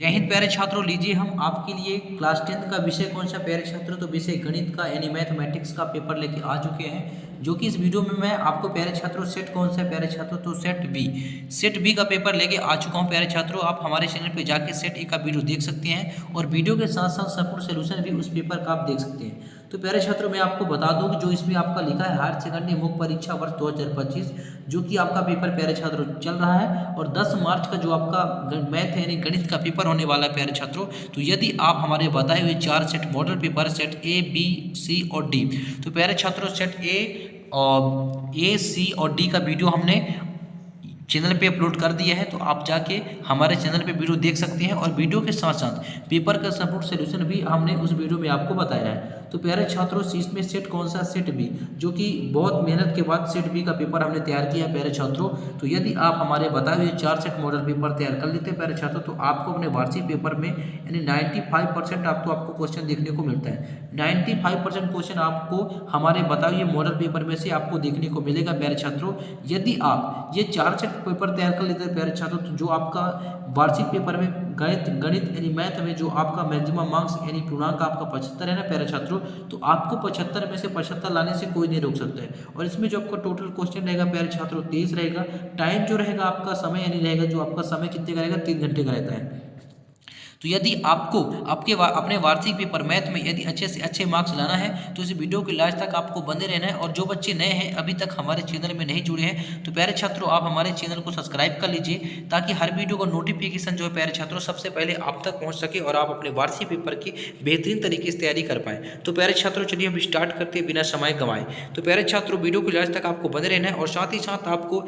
जय हिंद प्यारे छात्रों। लीजिए हम आपके लिए क्लास 10th का विषय कौन सा प्यारे छात्रों, तो विषय गणित का यानी मैथमेटिक्स का पेपर लेके आ चुके हैं। जो कि इस वीडियो में मैं आपको प्यारे छात्रों सेट कौन सा है प्यारे छात्रों, तो सेट बी का पेपर लेके आ चुका हूं प्यारे छात्रों। आप हमारे चैनल पे जाके सेट ए का वीडियो देख सकते हैं और वीडियो के साथ साथ संपूर्ण सोल्यूशन भी उस पेपर का आप देख सकते हैं। तो प्यारे छात्रों मैं आपको बता दूं कि जो इसमें आपका लिखा है हायर सेकेंडरी मुख्य परीक्षा वर्ष 2025, जो कि आपका पेपर प्यारे छात्रों चल रहा है और 10 मार्च का जो आपका मैथ है यानी गणित का पेपर होने वाला है प्यारे छात्रों। तो यदि आप हमारे बताए हुए 4 set model paper set A B C और डी, तो प्यारे छात्रों सेट ए सी और डी का वीडियो हमने चैनल पे अपलोड कर दिया है, तो आप जाके हमारे चैनल पे वीडियो देख सकते हैं और वीडियो के साथ साथ पेपर का संपूर्ण सोल्यूशन भी हमने उस वीडियो में आपको बताया है। तो प्यारे छात्रों इसमें सेट कौन सा, सेट बी, जो कि बहुत मेहनत के बाद सेट बी का पेपर हमने तैयार किया है प्यारे छात्रों। तो यदि आप हमारे बताए हुए 4 सेट मॉडल पेपर तैयार कर लेते हैं प्यारे छात्रों, तो आपको अपने वार्षिक पेपर में यानी 95% आपको क्वेश्चन देखने को मिलता है। 95% क्वेश्चन आपको हमारे बताए हुए मॉडल पेपर में से आपको देखने को मिलेगा प्यारे छात्रों। यदि आप ये 4 सेट पेपर तैयार कर लेते हैं प्यारे छात्रों, तो जो आपका वार्षिक पेपर में गणित यानी मैथ में जो आपका मैक्सिमम मार्क्स यानी पूर्णांक आपका 75 है ना प्यारे छात्रों, तो आपको 75 में से 75 लाने से कोई नहीं रोक सकता है। और इसमें जो आपका टोटल क्वेश्चन रहेगा प्यारे छात्रों 23 रहेगा। टाइम जो रहेगा आपका समय यानी रहेगा जो आपका समय कितने का रहेगा, 3 घंटे का रहता है। तो यदि आपको अपने वार्षिक पेपर मैथ में यदि अच्छे से अच्छे मार्क्स लाना है, तो इस वीडियो के लास्ट तक आपको बने रहना है। और जो बच्चे नए हैं अभी तक हमारे चैनल में नहीं जुड़े हैं, तो प्यारे छात्रों आप हमारे चैनल को सब्सक्राइब कर लीजिए, ताकि हर वीडियो का नोटिफिकेशन जो है प्यारे छात्रों सबसे पहले आप तक पहुँच सके और आप अपने वार्षिक पेपर की बेहतरीन तरीके से तैयारी कर पाएँ। तो प्यारे छात्रों चलिए हम स्टार्ट करते हैं बिना समय गंवाए। तो प्यारे छात्रों वीडियो के लास्ट तक आपको बने रहना है और साथ ही साथ आपको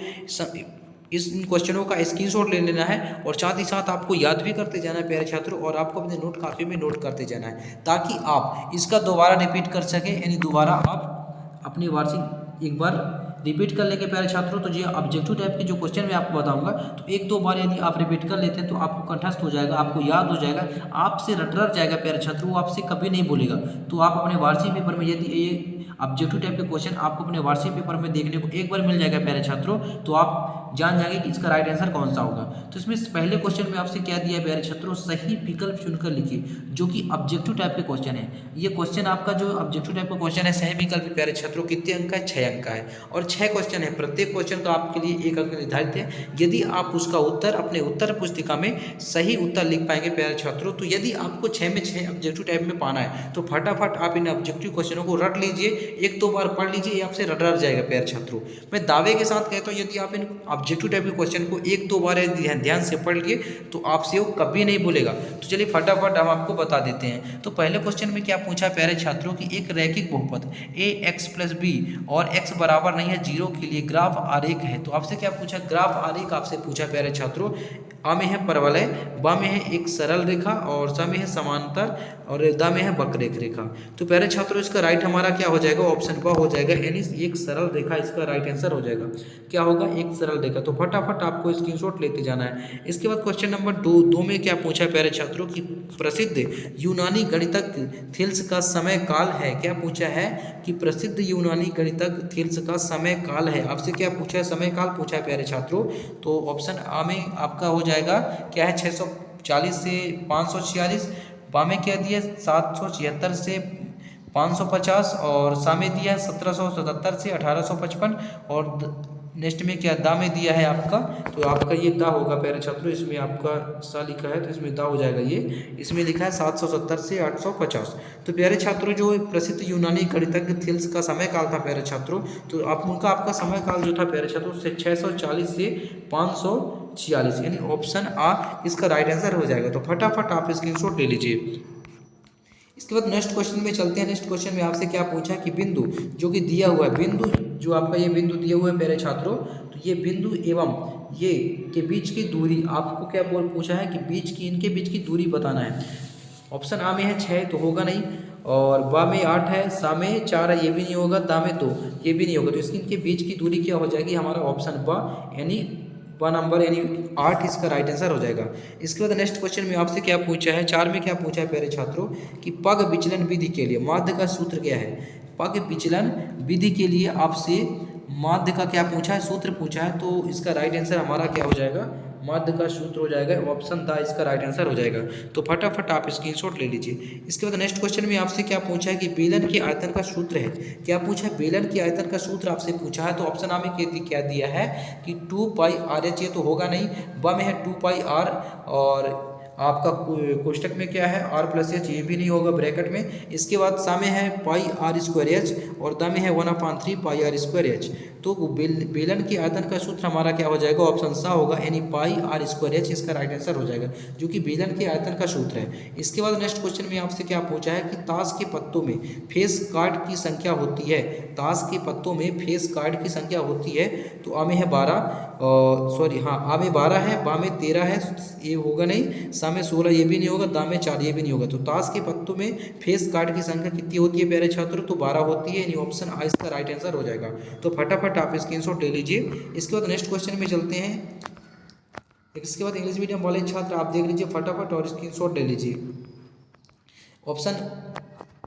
इन क्वेश्चनों का स्क्रीनशॉट ले लेना है और साथ ही साथ आपको याद भी करते जाना है प्यारे छात्रों, और आपको अपने नोट कापी में नोट करते जाना है, ताकि आप इसका दोबारा रिपीट कर सकें। यानी दोबारा आप अपनी वार्षिक एक बार रिपीट कर लेंगे प्यारे छात्रों, तो जी ऑब्जेक्टिव टाइप के जो क्वेश्चन मैं आपको बताऊंगा, तो 1-2 बार यदि आप रिपीट कर लेते हैं तो आपको कंठस्थ हो जाएगा, आपको याद हो जाएगा, आपसे रट जाएगा प्यारे छात्रों, वो आपसे कभी नहीं भूलेगा। तो आप अपने वार्षिक पेपर में यदि ये ऑब्जेक्टिव टाइप के क्वेश्चन आपको अपने वार्षिक पेपर में देखने को एक बार मिल जाएगा प्यारे छात्रों, तो आप जान जाएंगे कि इसका राइट आंसर कौन सा होगा। तो इसमें पहले क्वेश्चन में आपसे क्या दिया है प्यारे छात्रों, सही विकल्प चुनकर लिखिए, जो कि ऑब्जेक्टिव टाइप के क्वेश्चन है। ये क्वेश्चन आपका जो ऑब्जेक्टिव टाइप का क्वेश्चन है सही विकल्प प्यारे छात्रों कितने अंक का है, 6 अंक का है और 6 क्वेश्चन है। प्रत्येक क्वेश्चन का आपके लिए 1 अंक निर्धारित है। यदि आप उसका उत्तर अपने उत्तर पुस्तिका में सही उत्तर लिख पाएंगे प्यारे छात्रों, तो यदि आपको 6 में 6 ऑब्जेक्टिव टाइप में पाना है, तो फटाफट आप इन ऑब्जेक्टिव क्वेश्चनों को रट लीजिए, 1-2 बार पढ़ लीजिए, ये आपसे रट जाएगा प्यारे छात्रों। मैं दावे के साथ कहता हूँ यदि आप इन ऑब्जेक्टिव टाइप के क्वेश्चन को 1-2 बार ध्यान से पढ़ लिए, तो आपसे वो कभी नहीं भूलेगा। तो चलिए फटाफट हम आपको बता देते हैं। तो पहले क्वेश्चन में क्या पूछा प्यारे छात्रों कि एक रैखिक बहुपद ax + b और x बराबर नहीं है 0 के लिए ग्राफ आरेख है। तो आपसे क्या पूछा, ग्राफ आरेख आपसे पूछा प्यारे छात्रों। आ में है परवलय, बा में है एक सरल रेखा और स में है समांतर और द में है वक्ररेख रेखा। तो प्यारे छात्रों इसका राइट हमारा क्या हो जाएगा, ऑप्शन ब हो जाएगा, यानी एक सरल रेखा इसका राइट आंसर हो जाएगा। क्या होगा, एक सरल रेखा। तो फटाफट आपको स्क्रीनशॉट लेते जाना है। इसके बाद क्वेश्चन नंबर 2 में क्या पूछा प्यारे छात्रों कि प्रसिद्ध यूनानी गणितज्ञ थेल्स का समय काल है। क्या पूछा है कि प्रसिद्ध यूनानी गणितज्ञ थेल्स का समय काल है। आपसे क्या पूछा है, समय काल पूछा है प्यारे छात्रों। तो ऑप्शन आ में आपका हो जाएगा क्या है, 640 से 546, बा में क्या दिया 776 से 550 और सा में दिया 1777 से 1855 और नेक्स्ट में क्या दा में दिया है आपका, तो आपका ये दा होगा प्यारे छात्रों। इसमें आपका सा लिखा है तो इसमें दा हो जाएगा, ये इसमें लिखा है 770 से 850। तो प्यारे छात्रों जो प्रसिद्ध यूनानी गणितज्ञ थेल्स का समय काल था प्यारे छात्रों, तो आपका समय काल जो था प्यारे छात्रों 640 से 546, यानी ऑप्शन आ इसका राइट आंसर हो जाएगा। तो फटाफट आप स्क्रीनशॉट ले लीजिए। इसके बाद नेक्स्ट क्वेश्चन में चलते हैं। नेक्स्ट क्वेश्चन में आपसे क्या पूछा कि बिंदु जो कि दिया हुआ है, बिंदु जो आपका ये बिंदु दिया हुआ है मेरे छात्रों, तो ये बिंदु एवं ये के बीच की दूरी आपको क्या पूछा है कि इनके बीच की दूरी बताना है। ऑप्शन आ में है 6 तो होगा नहीं, और बा में 8 है, सा में 4 है, ये भी नहीं होगा, दा में 2 ये भी नहीं होगा। तो इनके बीच की दूरी क्या हो जाएगी, हमारा ऑप्शन बा यानी वन नंबर यानी 8 इसका राइट आंसर हो जाएगा। इसके बाद नेक्स्ट क्वेश्चन में आपसे क्या पूछा है, 4 में क्या पूछा है प्यारे छात्रों कि पग विचलन विधि के लिए माध्य का सूत्र क्या है। पग विचलन विधि के लिए आपसे माध्य का क्या पूछा है, सूत्र पूछा है। तो इसका राइट आंसर हमारा क्या हो जाएगा, माध्य का सूत्र हो जाएगा ऑप्शन द इसका राइट आंसर हो जाएगा। तो फटाफट आप स्क्रीनशॉट ले लीजिए। इसके बाद नेक्स्ट क्वेश्चन में आपसे क्या पूछा है कि बेलन के आयतन का सूत्र है। क्या पूछा है? बेलन के आयतन का सूत्र आपसे पूछा है। तो ऑप्शन आ में क्या दिया है कि 2πr/h, ये तो होगा नहीं। ब में है 2πr और आपका कोष्टक में क्या है r+h, ये भी नहीं होगा ब्रैकेट में। इसके बाद सा में है πr²h और द में है 1/3πr²h। तो बेलन के आयतन का सूत्र हमारा क्या हो जाएगा? ऑप्शन सा होगा, यानी πr²h इसका राइट आंसर हो जाएगा, जो कि बेलन के आयतन का सूत्र है। इसके बाद नेक्स्ट क्वेश्चन में आपसे क्या पूछा है कि ताश के पत्तों में फेस कार्ड की संख्या होती है। ताश के पत्तों में फेस कार्ड की संख्या होती है। तो आ में है 12, सॉरी हाँ, आ में 12 है, बा में 13 है, ये होगा नहीं। सा में 16, ये भी नहीं होगा। दा में 4, ये भी नहीं होगा। तो ताश के पत्तों में फेस कार्ड की संख्या कितनी होती है प्यारे छात्रों? तो 12 होती है, यानी ऑप्शन आ इसका राइट आंसर हो जाएगा। तो फटाफट आप स्क्रीनशॉट ले लीजिए। इसके बाद नेक्स्ट क्वेश्चन में चलते हैं। इसके बाद इंग्लिश मीडियम वाले छात्र आप देख लीजिए फटाफट और स्क्रीनशॉट ले लीजिए। ऑप्शन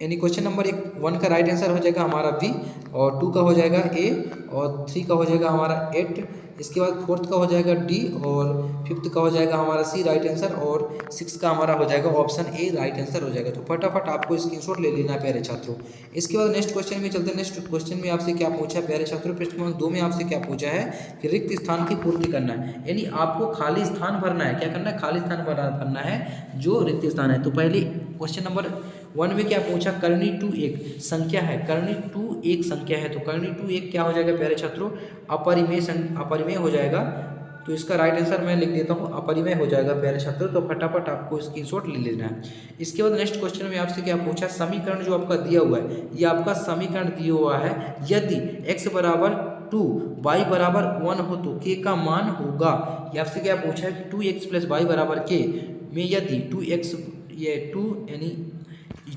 यानी क्वेश्चन नंबर 1 का राइट आंसर हो जाएगा हमारा बी, और 2 का हो जाएगा ए, और 3 का हो जाएगा हमारा 8। इसके बाद 4th का हो जाएगा डी, और 5th का हो जाएगा हमारा सी राइट आंसर, और 6 का हमारा हो जाएगा ऑप्शन ए राइट आंसर हो जाएगा। तो फटाफट आपको स्क्रीनशॉट ले लेना है प्यारे छात्रों। इसके बाद नेक्स्ट क्वेश्चन में चलते हैं। नेक्स्ट क्वेश्चन में आपसे क्या पूछा है प्यारे छात्रों? प्रश्न क्रमांक 2 में आपसे क्या पूछा है कि रिक्त स्थान की पूर्ति करना है, यानी आपको खाली स्थान भरना है। क्या करना है? खाली स्थान भरना है जो रिक्त स्थान है। तो पहले क्वेश्चन नंबर 1 में क्या पूछा? करनी 2 एक संख्या है। करनी 2 एक संख्या है। तो करनी 2 एक क्या हो जाएगा प्यारे छात्रों? अपरिमेय हो जाएगा। तो इसका राइट आंसर मैं लिख देता हूँ, अपरिमेय हो जाएगा प्यारे छात्रों। तो फटाफट आपको स्क्रीनशॉट ले लेना है। इसके बाद नेक्स्ट क्वेश्चन में आपसे क्या पूछा? समीकरण जो आपका दिया हुआ है, ये आपका समीकरण दिया हुआ है। यदि x = 2 y = 1 हो तो k का मान होगा। ये आपसे क्या पूछा है कि 2x + y = k में यदि 2x यानी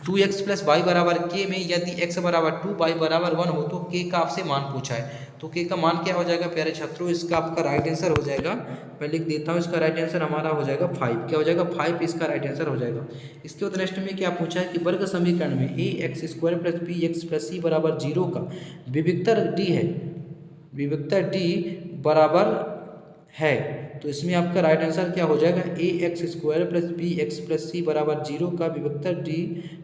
2x + y = k में यदि x = 2 y = 1 हो तो k का आपसे मान पूछा है। तो k का मान क्या हो जाएगा प्यारे छात्रों? इसका आपका राइट आंसर हो जाएगा, मैं लिख देता हूँ, इसका राइट आंसर हमारा हो जाएगा 5। क्या हो जाएगा? 5 इसका राइट आंसर हो जाएगा। इसके बाद नेक्स्ट में क्या पूछा है कि वर्ग समीकरण में ax² + bx + c = 0 का विविक्तर d है, विविक्तर d बराबर है। तो इसमें आपका राइट आंसर क्या हो जाएगा? ax² + bx + c = 0 का विविक्तर d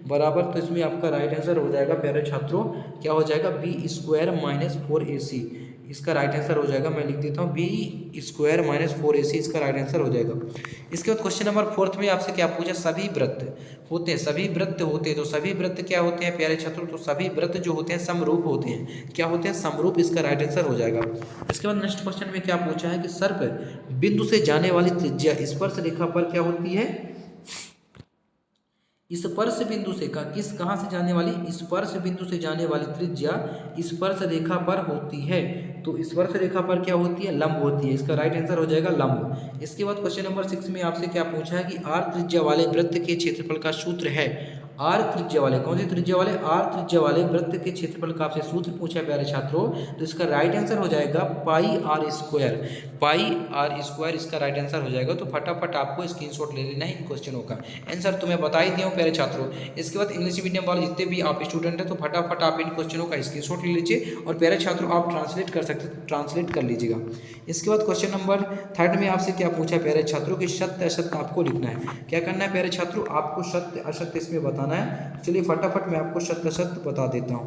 बराबर, तो इसमें आपका राइट आंसर हो जाएगा प्यारे छात्रों, क्या हो जाएगा? b² - 4ac इसका राइट आंसर हो जाएगा। मैं लिख देता हूँ b² - 4ac इसका राइट आंसर हो जाएगा। इसके बाद क्वेश्चन नंबर 4 में आपसे क्या पूछा? सभी वृत्त होते हैं, सभी वृत्त होते हैं। तो सभी वृत्त क्या होते हैं प्यारे छात्रों? तो सभी वृत्त जो होते हैं समरूप होते हैं। क्या होते हैं? समरूप इसका राइट आंसर हो जाएगा। इसके बाद नेक्स्ट क्वेश्चन में क्या पूछा है कि सर्प बिंदु से जाने वाली त्रिज्या स्पर्श रेखा पर क्या होती है? स्पर्श बिंदु से कहाँ से जाने वाली? स्पर्श बिंदु से जाने वाली त्रिज्या स्पर्श रेखा पर होती है। तो स्पर्श रेखा पर क्या होती है? लंब होती है। इसका राइट आंसर हो जाएगा लंब। इसके बाद क्वेश्चन नंबर 6 में आपसे क्या पूछा है कि r त्रिज्या वाले वृत्त के क्षेत्रफल का सूत्र है। r त्रिज्या वाले, कौन सी त्रिज्या वाले? r त्रिज्या वाले वृत्त के क्षेत्रफल का आपसे सूत्र पूछा है प्यारे छात्रों। तो इसका राइट आंसर हो जाएगा πr²। πr² इसका राइट आंसर हो जाएगा। तो फटाफट आपको स्क्रीनशॉट ले लेना है इन क्वेश्चनों का। आंसर तो मैं बता ही दिया हूँ प्यारे छात्रों। इसके बाद इंग्लिश मीडियम वाले जितने भी आप स्टूडेंट हैं, तो फटाफट आप इन क्वेश्चनों का स्क्रीनशॉट ले लीजिए, और प्यारे छात्रों आप ट्रांसलेट कर सकते, ट्रांसलेट कर लीजिएगा। इसके बाद क्वेश्चन नंबर 3 में आपसे क्या पूछा है प्यारे छात्रों कि सत्य असत्य आपको लिखना है। क्या करना है प्यारे छात्रों? आपको सत्य असत्य इसमें बताना है। चलिए फटाफट मैं आपको सत्य असत्य बता देता हूँ।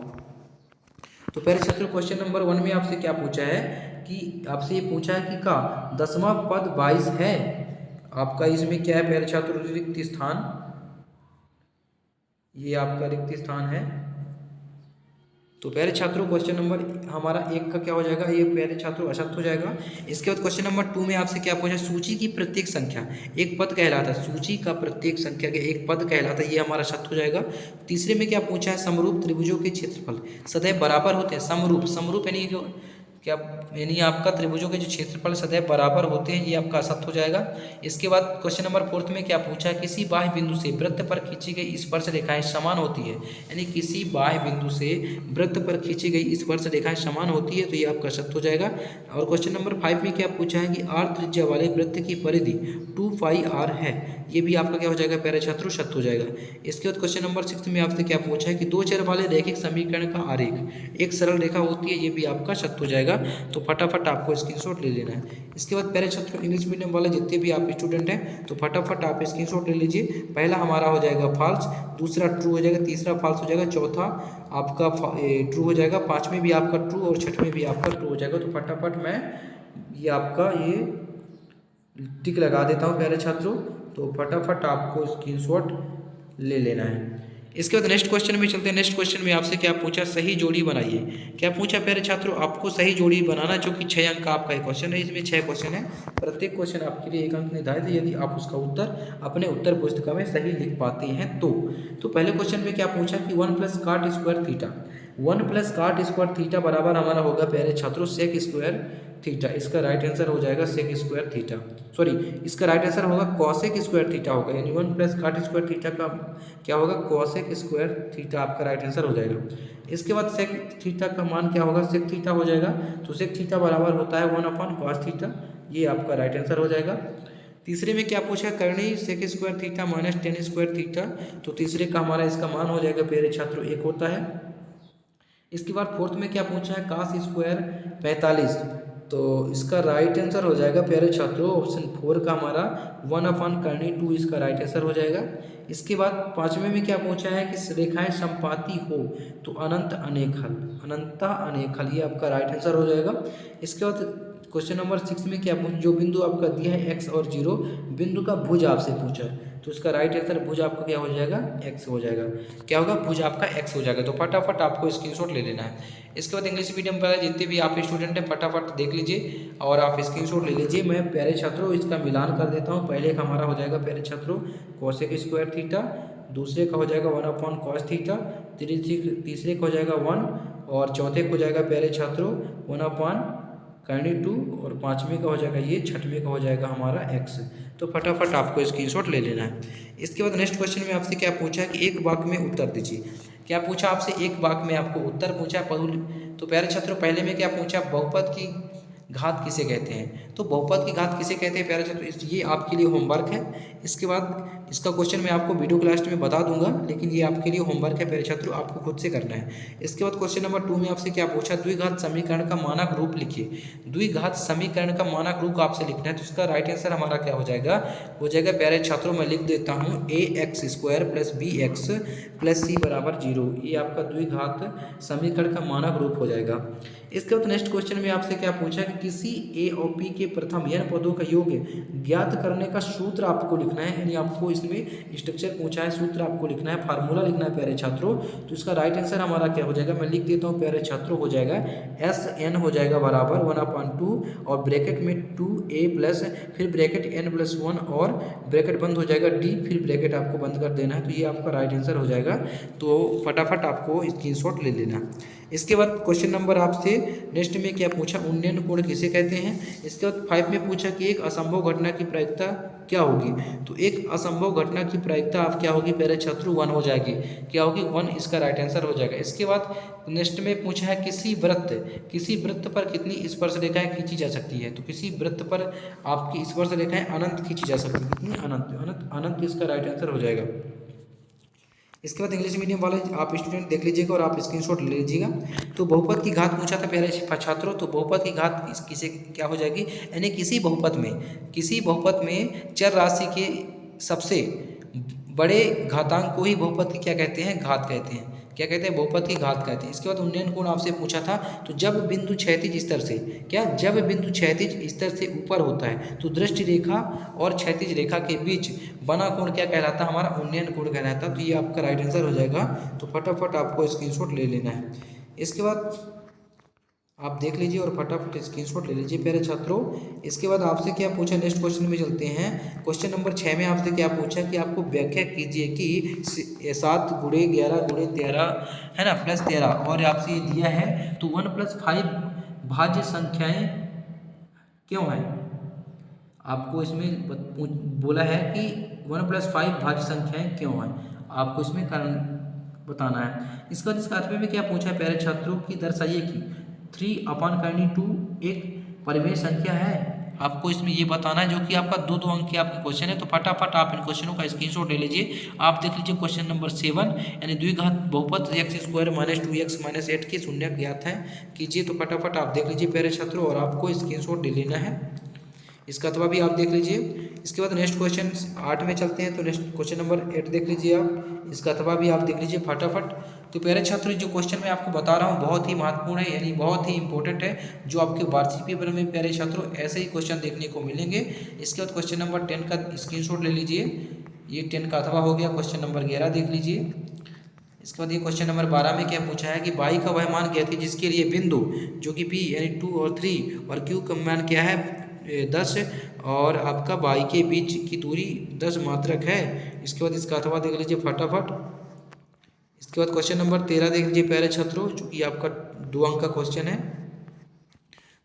तो प्यारे छात्रों क्वेश्चन नंबर 1 में आपसे क्या पूछा है कि आपसे ये पूछा है कि का 10वां पद 22 है। आपका इसमें क्या है प्यारे छात्रों? रिक्त स्थान, ये आपका रिक्त स्थान है। तो प्यारे छात्रों क्वेश्चन नंबर हमारा 1 का क्या हो जाएगा? ये प्यारे छात्रों असत्य हो जाएगा। इसके बाद क्वेश्चन नंबर 2 में आपसे क्या पूछा? सूची की प्रत्येक संख्या एक पद कहलाता है। सूची का प्रत्येक संख्या के एक पद कहलाता है, ये हमारा सत्य हो जाएगा। तीसरे में क्या पूछा है? समरूप त्रिभुजों के क्षेत्रफल सदैव बराबर होते हैं। समरूप, समरूप यानी आपका त्रिभुजों के जो क्षेत्रफल सदैव बराबर होते हैं, ये आपका असत्य हो जाएगा। इसके बाद क्वेश्चन नंबर 4 में क्या पूछा है? किसी बाह्य बिंदु से वृत्त पर खींची गई स्पर्श रेखाएं समान होती है, यानी किसी बाह्य बिंदु से वृत्त पर खींची गई स्पर्श रेखाएं समान होती है, तो ये आपका सत्य हो जाएगा। और क्वेश्चन नंबर 5 में क्या पूछा है कि r त्रिज्या वाले वृत्त की परिधि 2πr है, ये भी आपका क्या हो जाएगा प्यारे छात्रों? सत्य हो जाएगा। इसके बाद क्वेश्चन नंबर 6 में आपसे क्या पूछा है कि 2 चर वाले रैखिक समीकरण का आरेख एक सरल रेखा होती है, ये भी आपका सत्य हो जाएगा। जाएगा। तो फटाफट आपको स्क्रीनशॉट ले लेना है। इसके बाद प्यारे छात्रों, इंग्लिश मीडियम वाले जितने भी आप स्टूडेंट हैं तो फटाफट आप स्क्रीनशॉट ले लीजिए। पहला हमारा हो जाएगा फॉल्स, दूसरा ट्रू हो जाएगा, तीसरा फॉल्स हो जाएगा, चौथा आपका ट्रू हो जाएगा, पाँचवें भी आपका ट्रू और छठवें भी आपका ट्रू हो जाएगा। तो फटाफट मैं ये आपका ये टिक लगा देता हूँ प्यारे छात्रों। तो फटाफट आपको स्क्रीनशॉट ले लेना है। इसके बाद नेक्स्ट क्वेश्चन में चलते हैं। नेक्स्ट क्वेश्चन में आपसे क्या पूछा, सही जोड़ी बनाइए। क्या पूछा प्यारे छात्रों, आपको सही जोड़ी बनाना, जो कि 6 अंक का आपका एक क्वेश्चन है। इसमें 6 क्वेश्चन है, प्रत्येक क्वेश्चन आपके लिए 1 अंक निर्धारित है यदि आप उसका उत्तर अपने उत्तर पुस्तिका में सही लिख पाते हैं तो पहले क्वेश्चन में क्या पूछा कि 1 + cot square theta, 1 + cot square theta बराबर हमारा होगा प्यारे छात्रों सेक स्क्वायर थीटा। इसका राइट आंसर हो जाएगा सेक स्क्वायर थीटा, सॉरी इसका राइट आंसर होगा कॉसेक स्क्वायर थीटा होगा, यानी 1 + cot स्क्वायर थीटा का क्या होगा, कॉसेक स्क्वायर थीटा आपका राइट आंसर हो जाएगा। इसके बाद सेक थीटा का मान क्या होगा, सेक थीटा हो जाएगा। तो सेक थीटा बराबर होता है 1/cos थीटा, ये आपका राइट आंसर हो जाएगा। तीसरे में क्या पूछा, करनी sec square theta minus ten square theta. तो तीसरे का हमारा इसका मान हो जाएगा प्यारे छात्रों 1 होता है। इसके बाद फोर्थ में क्या पूछा है, cos स्क्वायर 45। तो इसका राइट आंसर हो जाएगा प्यारे छात्रों ऑप्शन 4 का हमारा 1/2 इसका राइट आंसर हो जाएगा। इसके बाद पांचवें में क्या पूछा है कि रेखाएं समपाती हो तो अनंत अनेकहल, अनंता अनेकहल, ये आपका राइट आंसर हो जाएगा। इसके बाद क्वेश्चन नंबर 6 में क्या पूछा, जो बिंदु आपका दिया है x और 0 बिंदु का भुज आपसे पूछा है। तो इसका राइट आंसर भुज आपका क्या हो जाएगा, x हो जाएगा। क्या होगा, भुज आपका x हो जाएगा। तो फटाफट आपको स्क्रीनशॉट ले लेना है। इसके बाद इंग्लिश मीडियम पर जितने भी आप स्टूडेंट हैं फटाफट देख लीजिए और आप स्क्रीनशॉट ले लीजिए। मैं प्यारे छात्रों इसका मिलान कर देता हूँ। पहले का हमारा हो जाएगा प्यारे छात्रों कॉसेक स्क्वायर थीटा, दूसरे का हो जाएगा 1/cos थीटा, तीसरे का हो जाएगा 1 और चौथे का हो जाएगा प्यारे छात्रों 1/2 और पाँचवें का हो जाएगा ये, छठवें का हो जाएगा हमारा x। तो फटाफट आपको स्क्रीनशॉट ले लेना है। इसके बाद नेक्स्ट क्वेश्चन में आपसे क्या पूछा कि एक वाक्य में उत्तर दीजिए। क्या पूछा आपसे, एक वाक्य में आपको उत्तर पूछा। तो प्यारे छात्रों पहले में क्या पूछा, बहुपद की घात किसे कहते हैं। तो बहुपद की घात किसे कहते हैं प्यारे छात्रों, ये आपके लिए होमवर्क है। इसके बाद इसका क्वेश्चन मैं आपको वीडियो क्लास में बता दूंगा, लेकिन ये आपके लिए होमवर्क है प्यारे छात्रों, आपको खुद से करना है। इसके बाद क्वेश्चन नंबर 2 में आपसे क्या पूछा, द्विघात समीकरण का मानक रूप लिखिए। द्विघात समीकरण का मानक रूप आपसे लिखना है। तो इसका राइट आंसर हमारा क्या हो जाएगा, प्यारे छात्रों मैं लिख देता हूँ ax² + bx + c = 0। ये आपका द्विघात समीकरण का मानक रूप हो जाएगा। इसके बाद नेक्स्ट क्वेश्चन में आपसे क्या पूछा कि किसी ए और पी के प्रथम n पदों का योग ज्ञात करने का सूत्र आपको लिखना है। यानी आपको इसमें स्ट्रक्चर पूछा है, सूत्र आपको लिखना है, फार्मूला लिखना है प्यारे छात्रों। तो इसका राइट आंसर हमारा क्या हो जाएगा, मैं लिख देता हूँ प्यारे छात्रों, हो जाएगा SN हो जाएगा बराबर 1/2 और ब्रैकेट में 2a प्लस फिर ब्रैकेट n+1 और ब्रैकेट बंद हो जाएगा d, फिर ब्रैकेट आपको बंद कर देना है। तो ये आपका राइट आंसर हो जाएगा। तो फटाफट आपको स्क्रीनशॉट ले लेना। इसके बाद क्वेश्चन नंबर आपसे नेक्स्ट में क्या पूछा, उन्नयन कोण किसे कहते हैं। इसके बाद 5 में पूछा कि एक असंभव घटना की प्रायिकता क्या होगी। तो एक असंभव घटना की प्रायिकता आप क्या होगी प्यारे छात्रों, 1 हो जाएगी। क्या होगी, 1 इसका राइट आंसर हो जाएगा। इसके बाद नेक्स्ट में पूछा है किसी वृत्त पर कितनी स्पर्श रेखाएं खींची जा सकती है। तो किसी वृत्त पर आपकी स्पर्श रेखाएं अनंत खींची जा सकती है। कितनी, अनंत इसका राइट आंसर हो जाएगा। इसके बाद इंग्लिश मीडियम वाले आप स्टूडेंट देख लीजिएगा और आप स्क्रीनशॉट ले लीजिएगा। तो बहुपद की घात पूछा था प्यारे छात्रों। तो बहुपद की घात किसे क्या हो जाएगी, यानी किसी बहुपद में चर राशि के सबसे बड़े घातांक को ही बहुपद की क्या कहते हैं, घात कहते हैं। क्या कहते हैं, बहुपद की घात कहते हैं। इसके बाद उन्नयन कोण आपसे पूछा था। तो जब बिंदु क्षैतिज स्तर से ऊपर होता है तो दृष्टि रेखा और क्षैतिज रेखा के बीच बना कोण क्या कहलाता है, हमारा उन्नयन कोण कहलाता है। तो ये आपका राइट आंसर हो जाएगा। तो फटाफट आपको स्क्रीनशॉट ले लेना है। इसके बाद आप देख लीजिए और फटाफट स्क्रीनशॉट ले लीजिए प्यारे छात्रों। इसके बाद आपसे क्या पूछा, नेक्स्ट क्वेश्चन में चलते हैं। क्वेश्चन नंबर 6 में आपसे क्या पूछा कि आपको व्याख्या कीजिए कि 7 × 11 × 13 है ना +13 और आपसे ये दिया है। तो 1+5 भाज्य संख्याएं क्यों हैं। आपको इसमें बोला है कि 1+5 भाज्य संख्याएं क्यों हैं, आपको इसमें कारण बताना है। इसके बाद इसका अर्थ में क्या पूछा है प्यारे छात्रों की दर्शाइए कि 3/2 एक परिमेय संख्या है। आपको इसमें ये बताना है, जो कि आपका 2-2 अंक के आपके क्वेश्चन है। तो फटाफट आप इन क्वेश्चनों का स्क्रीनशॉट ले लीजिए। आप देख लीजिए क्वेश्चन नंबर 7, यानी द्विघात बहुपद x² - 2x - 8 की शून्य ज्ञात है कीजिए। तो फटाफट आप देख लीजिए प्यारे छात्रों, और आपको स्क्रीनशॉट ले लेना है। इसका अथवा भी आप देख लीजिए। इसके बाद नेक्स्ट क्वेश्चन 8 में चलते हैं। तो नेक्स्ट क्वेश्चन नंबर 8 देख लीजिए आप, इसका अथवा भी आप देख लीजिए फटाफट। तो प्यारे छात्रों, जो क्वेश्चन मैं आपको बता रहा हूँ बहुत ही महत्वपूर्ण है, यानी बहुत ही इंपॉर्टेंट है, जो आपके वार्षिक पेपर में प्यारे छात्रों ऐसे ही क्वेश्चन देखने को मिलेंगे। इसके बाद क्वेश्चन नंबर 10 का स्क्रीनशॉट ले लीजिए। ये 10 का अथवा हो गया। क्वेश्चन नंबर 11 देख लीजिए। इसके बाद ये क्वेश्चन नंबर 12 में क्या पूछा है कि बाई का वह मान ज्ञात है जिसके लिए बिंदु जो कि P यानी 2 और 3 और Q का मान क्या है 10 और आपका बाई के बीच की दूरी 10 मात्रक है। इसके बाद इसका अथवा देख लीजिए फटाफट। इसके बाद क्वेश्चन नंबर 13 देख लीजिए प्यारे छात्रों, जो कि आपका 2 अंक का क्वेश्चन है।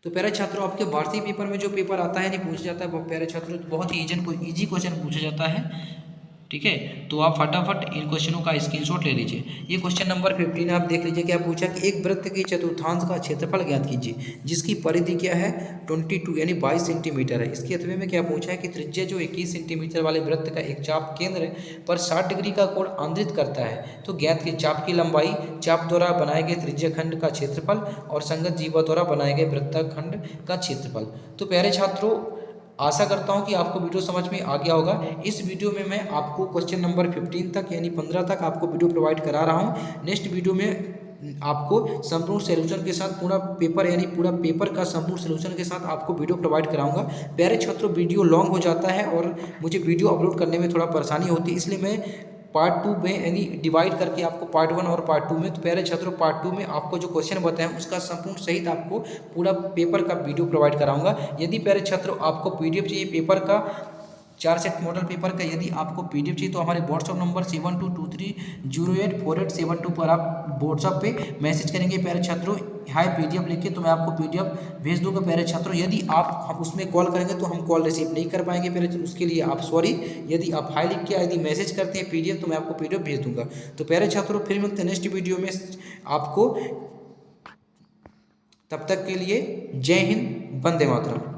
तो प्यारे छात्रों, आपके वार्षिक पेपर में जो पेपर आता है नहीं पूछा जाता है वो प्यारे छात्रों बहुत ही ईजी क्वेश्चन पूछा जाता है। ठीक है, तो आप फटाफट इन क्वेश्चनों का स्क्रीनशॉट ले लीजिए। ये क्वेश्चन नंबर 15 आप देख लीजिए। क्या पूछा कि एक वृत्त के चतुर्थांश का क्षेत्रफल ज्ञात कीजिए जिसकी परिधि क्या है 22 यानी 22 सेंटीमीटर है। इसके अथवे में क्या पूछा है कि त्रिज्या जो 21 सेंटीमीटर वाले वृत्त का एक चाप केंद्र पर 60 डिग्री का कोण आंतरित करता है। तो ज्ञात की चाप की लंबाई, चाप द्वारा बनाए गए त्रिज्या खंड का क्षेत्रफल और संगत जीवा द्वारा बनाए गए वृत्तखंड का क्षेत्रफल। तो प्यारे छात्रों, आशा करता हूं कि आपको वीडियो समझ में आ गया होगा। इस वीडियो में मैं आपको क्वेश्चन नंबर 15 तक यानी 15 तक आपको वीडियो प्रोवाइड करा रहा हूं। नेक्स्ट वीडियो में आपको संपूर्ण सॉल्यूशन के साथ पूरा पेपर यानी पूरा पेपर का संपूर्ण सॉल्यूशन के साथ आपको वीडियो प्रोवाइड कराऊंगा। प्यारे छात्रों, वीडियो लॉन्ग हो जाता है और मुझे वीडियो अपलोड करने में थोड़ा परेशानी होती है, इसलिए मैं पार्ट 2 में यानी डिवाइड करके आपको पार्ट 1 और पार्ट 2 में। तो प्यारे छात्रों, पार्ट 2 में आपको जो क्वेश्चन बताएं उसका संपूर्ण सहित आपको पूरा पेपर का वीडियो प्रोवाइड कराऊंगा। यदि प्यारे छात्रों आपको पीडीएफ चाहिए पेपर का 4 सेट मॉडल पेपर का, यदि आपको पीडीएफ चाहिए तो हमारे व्हाट्सअप नंबर 7223084872 पर आप व्हाट्सअप पे मैसेज करेंगे प्यारे छात्रों हाय पीडीएफ लिख तो मैं आपको पीडीएफ भेज दूंगा प्यारे छात्रों। यदि आप हम उसमें कॉल करेंगे तो हम कॉल रिसीव नहीं कर पाएंगे प्यारे, उसके लिए आप सॉरी। यदि आप हाय लिख के यदि मैसेज करते हैं पीडीएफ तो मैं आपको पीडीएफ भेज दूंगा। तो प्यारे छात्रों, फिर मिलते हैं नेक्स्ट वीडियो में आपको। तब तक के लिए जय हिंद, वंदे मातरम।